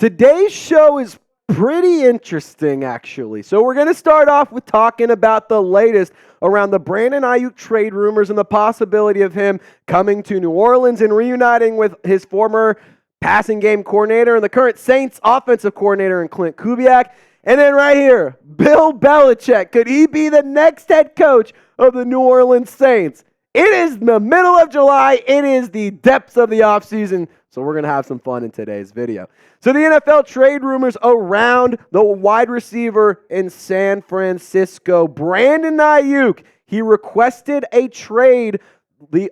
Today's show is pretty interesting, actually. So we're going to start off with talking about the latest around the Brandon Aiyuk trade rumors and the possibility of him coming to New Orleans and reuniting with his former passing game coordinator and the current Saints offensive coordinator in Clint Kubiak. And then right here, Bill Belichick. Could he be the next head coach of the New Orleans Saints? It is the middle of July. It is the depths of the offseason. So we're going to have some fun in today's video. So the NFL trade rumors around the wide receiver in San Francisco, Brandon Aiyuk. He requested a trade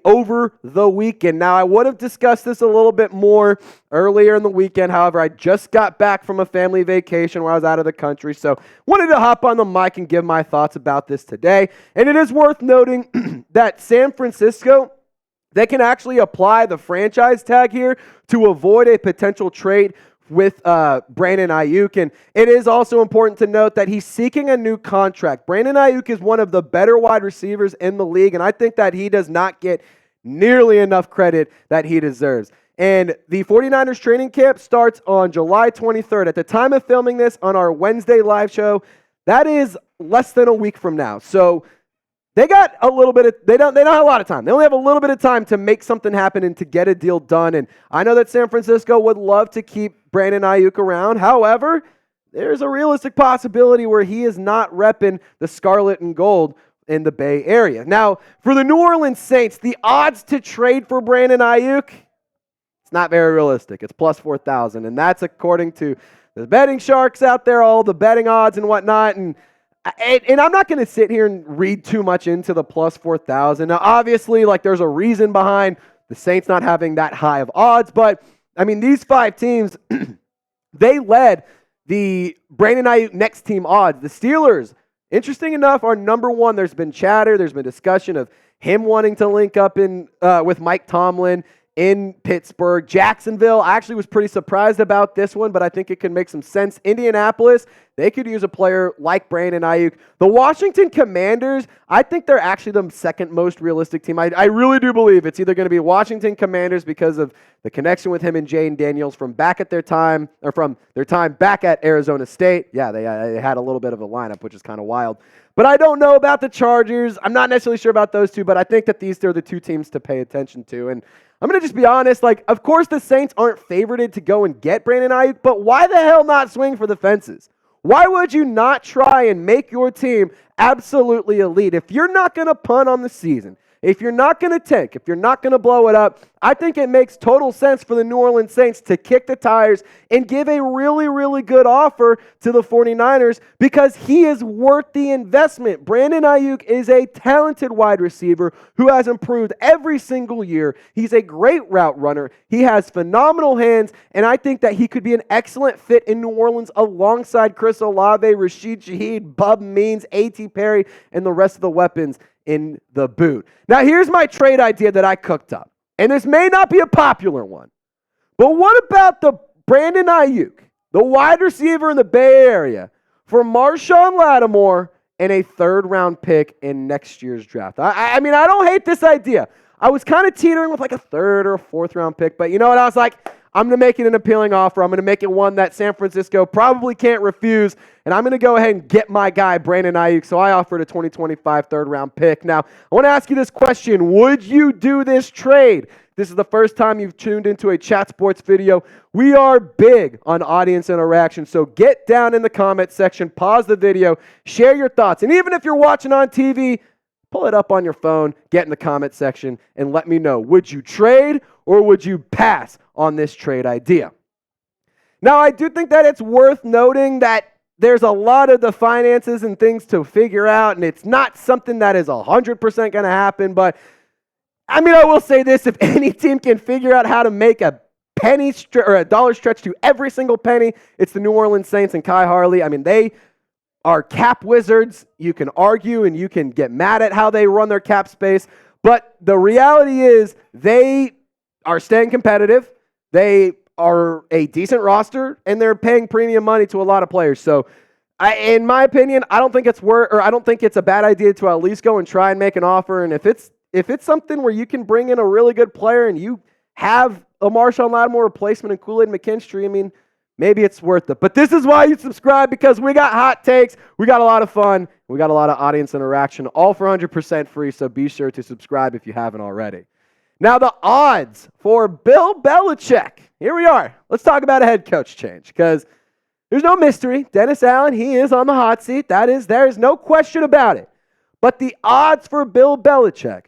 over the weekend. Now, I would have discussed this a little bit more earlier in the weekend. However, I just got back from a family vacation where I was out of the country. So wanted to hop on the mic and give my thoughts about this today. And it is worth noting that San Francisco, they can actually apply the franchise tag here to avoid a potential trade with Brandon Aiyuk. And it is also important to note that he's seeking a new contract. Brandon Aiyuk is one of the better wide receivers in the league, and I think that he does not get nearly enough credit that he deserves. And the 49ers training camp starts on July 23rd. At the time of filming this on our Wednesday live show, that is less than a week from now. So they got a little bit of, they don't have a lot of time. They only have a little bit of time to make something happen and to get a deal done. And I know that San Francisco would love to keep Brandon Aiyuk around. However, there's a realistic possibility where he is not repping the scarlet and gold in the Bay Area. Now, for the New Orleans Saints, the odds to trade for Brandon Aiyuk, it's not very realistic. It's plus 4,000. And that's according to the betting sharks out there, all the betting odds and whatnot. And I'm not going to sit here and read too much into the plus 4,000. Now, obviously, there's a reason behind the Saints not having that high of odds. But, I mean, these five teams, they led the Brandon Aiyuk next team odds. The Steelers, interesting enough, are number one. There's been chatter. There's been discussion of him wanting to link up with Mike Tomlin in Pittsburgh. Jacksonville, I actually was pretty surprised about this one, but I think it could make some sense. Indianapolis, they could use a player like Brandon Aiyuk. The Washington Commanders, I think they're actually the second most realistic team. I really do believe it's either going to be Washington Commanders because of the connection with him and Jane Daniels from their time back at Arizona State. Yeah, they had a little bit of a lineup, which is kind of wild. But I don't know about the Chargers. I'm not necessarily sure about those two, but I think that these are the two teams to pay attention to. And I'm going to just be honest, of course the Saints aren't favorited to go and get Brandon Aiyuk, but why the hell not swing for the fences? Why would you not try and make your team absolutely elite? If you're not going to punt on the season, if you're not going to tank, if you're not going to blow it up, I think it makes total sense for the New Orleans Saints to kick the tires and give a really, really good offer to the 49ers because he is worth the investment. Brandon Aiyuk is a talented wide receiver who has improved every single year. He's a great route runner. He has phenomenal hands, and I think that he could be an excellent fit in New Orleans alongside Chris Olave, Rashid Shaheed, Bub Means, A.T. Perry, and the rest of the weapons in the boot. Now, here's my trade idea that I cooked up. And this may not be a popular one. But what about the Brandon Aiyuk, the wide receiver in the Bay Area, for Marshawn Lattimore and a third-round pick in next year's draft? I mean, I don't hate this idea. I was kind of teetering with a third or a fourth-round pick. But you know what? I was like, I'm going to make it an appealing offer. I'm going to make it one that San Francisco probably can't refuse. And I'm going to go ahead and get my guy, Brandon Aiyuk. So I offered a 2025 third-round pick. Now, I want to ask you this question. Would you do this trade? This is the first time you've tuned into a Chat Sports video. We are big on audience interaction. So get down in the comment section, pause the video, share your thoughts. And even if you're watching on TV, pull it up on your phone, get in the comment section, and let me know. Would you trade or would you pass on this trade idea? Now, I do think that it's worth noting that there's a lot of the finances and things to figure out, and it's not something that is 100% going to happen. But, I mean, I will say this. If any team can figure out how to make a dollar stretch to every single penny, it's the New Orleans Saints and Kai Harley. I mean, they are cap wizards. You can argue and you can get mad at how they run their cap space. But the reality is they are staying competitive. They are a decent roster, and they're paying premium money to a lot of players. So, in my opinion, I don't think it's a bad idea to at least go and try and make an offer. And if it's something where you can bring in a really good player and you have a Marshawn Lattimore replacement in Kool-Aid McKinstry, I mean, maybe it's worth it. But this is why you subscribe, because we got hot takes, we got a lot of fun, we got a lot of audience interaction, all for 100% free, so be sure to subscribe if you haven't already. Now, the odds for Bill Belichick. Here we are. Let's talk about a head coach change, because there's no mystery. Dennis Allen, he is on the hot seat. There is no question about it. But the odds for Bill Belichick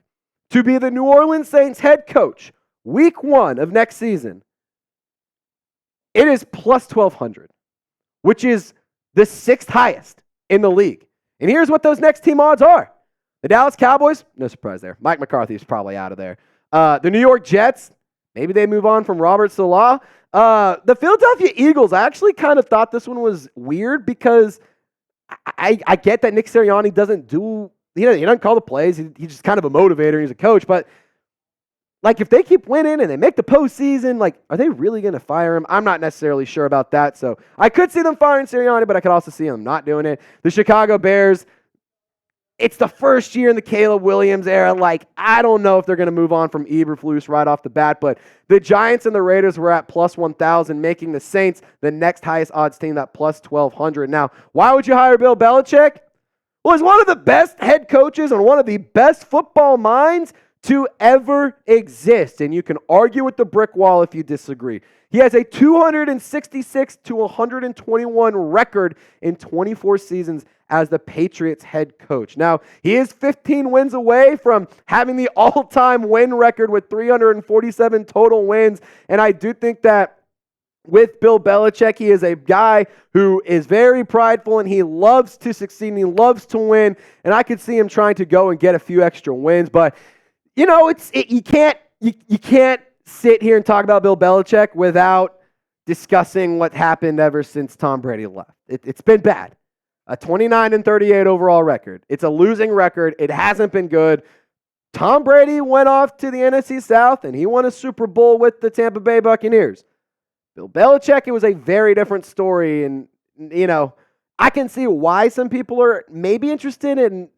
to be the New Orleans Saints head coach week 1 of next season, it is plus 1,200, which is the 6th highest in the league. And here's what those next team odds are. The Dallas Cowboys, no surprise there. Mike McCarthy is probably out of there. The New York Jets, maybe they move on from Robert Saleh. The Philadelphia Eagles, I actually kind of thought this one was weird, because I get that Nick Sirianni doesn't do, he doesn't call the plays. He's just kind of a motivator. He's a coach. But like, if they keep winning and they make the postseason, like, are they really going to fire him? I'm not necessarily sure about that. So I could see them firing Sirianni, but I could also see them not doing it. The Chicago Bears, it's the first year in the Caleb Williams era. Like, I don't know if they're going to move on from Eberflus right off the bat, but the Giants and the Raiders were at plus 1,000, making the Saints the next highest odds team at plus 1,200. Now, why would you hire Bill Belichick? Well, he's one of the best head coaches and one of the best football minds to ever exist. And you can argue with the brick wall if you disagree. He has a 266 to 121 record in 24 seasons as the Patriots head coach. Now, he is 15 wins away from having the all-time win record with 347 total wins. And I do think that with Bill Belichick, he is a guy who is very prideful, and he loves to succeed, and he loves to win. And I could see him trying to go and get a few extra wins. But you can't sit here and talk about Bill Belichick without discussing what happened ever since Tom Brady left. It's been bad. A 29-38 overall record. It's a losing record. It hasn't been good. Tom Brady went off to the NFC South, and he won a Super Bowl with the Tampa Bay Buccaneers. Bill Belichick, it was a very different story. And, I can see why some people are maybe interested in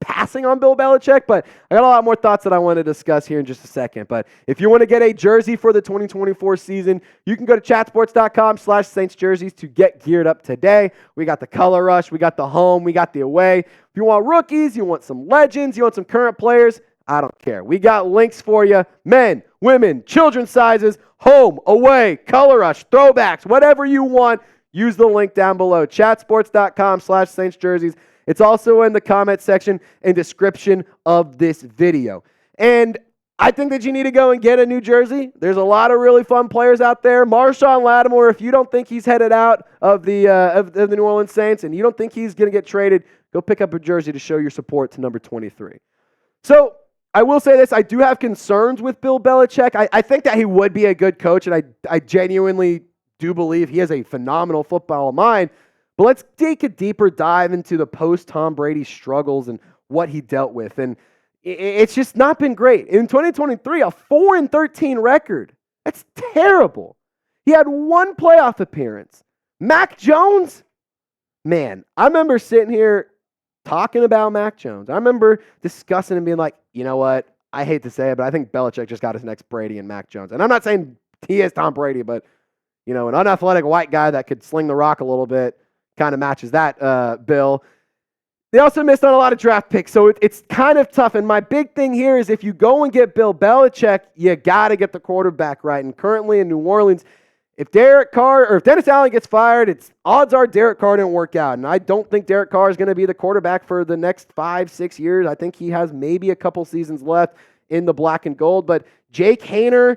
passing on Bill Belichick, but I got a lot more thoughts that I want to discuss here in just a second. But if you want to get a jersey for the 2024 season, you can go to chatsports.com/Saints jerseys to get geared up today. We got the color rush, we got the home, we got the away. If you want rookies, you want some legends, you want some current players, I don't care. We got links for you. Men, women, children's sizes, home, away, color rush, throwbacks, whatever you want. Use the link down below, chatsports.com/Saints jerseys. It's also in the comment section and description of this video. And I think that you need to go and get a new jersey. There's a lot of really fun players out there. Marshawn Lattimore, if you don't think he's headed out of the New Orleans Saints and you don't think he's going to get traded, go pick up a jersey to show your support to number 23. So I will say this. I do have concerns with Bill Belichick. I think that he would be a good coach, and I genuinely do believe he has a phenomenal football mind. But let's take a deeper dive into the post-Tom Brady struggles and what he dealt with. And it's just not been great. In 2023, a 4-13 record. That's terrible. He had one playoff appearance. Mac Jones, man, I remember sitting here talking about Mac Jones. I remember discussing and being like, you know what? I hate to say it, but I think Belichick just got his next Brady and Mac Jones. And I'm not saying he is Tom Brady, but, an unathletic white guy that could sling the rock a little bit kind of matches that bill. They also missed on a lot of draft picks, so it's kind of tough. And my big thing here is if you go and get Bill Belichick, you got to get the quarterback right. And currently in New Orleans, if Dennis Allen gets fired, odds are Derek Carr didn't work out. And I don't think Derek Carr is going to be the quarterback for the next 5-6 years. I think he has maybe a couple seasons left in the black and gold. But Jake Haener,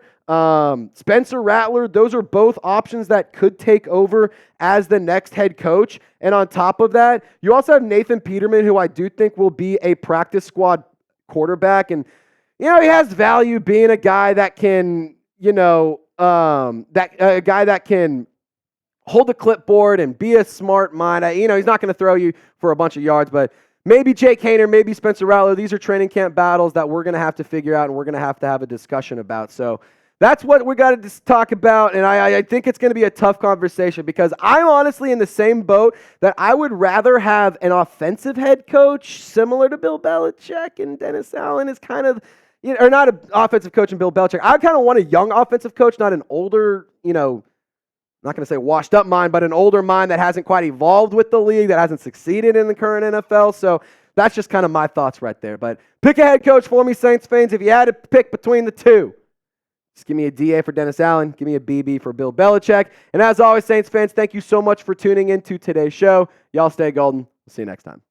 Spencer Rattler, those are both options that could take over as the next head coach. And on top of that, you also have Nathan Peterman, who I do think will be a practice squad quarterback. And, he has value being a guy that can, a guy that can hold the clipboard and be a smart mind. He's not going to throw you for a bunch of yards, but maybe Jake Haener, maybe Spencer Rattler. These are training camp battles that we're going to have to figure out and we're going to have a discussion about. So that's what we got to talk about, and I think it's going to be a tough conversation because I'm honestly in the same boat that I would rather have an offensive head coach similar to Bill Belichick, and Dennis Allen is kind of, or not an offensive coach and Bill Belichick. I kind of want a young offensive coach, not an older, not not going to say washed up mind, but an older mind that hasn't quite evolved with the league, that hasn't succeeded in the current NFL. So that's just kind of my thoughts right there. But pick a head coach for me, Saints fans. If you had to pick between the two, just give me a DA for Dennis Allen. Give me a BB for Bill Belichick. And as always, Saints fans, thank you so much for tuning in to today's show. Y'all stay golden. See you next time.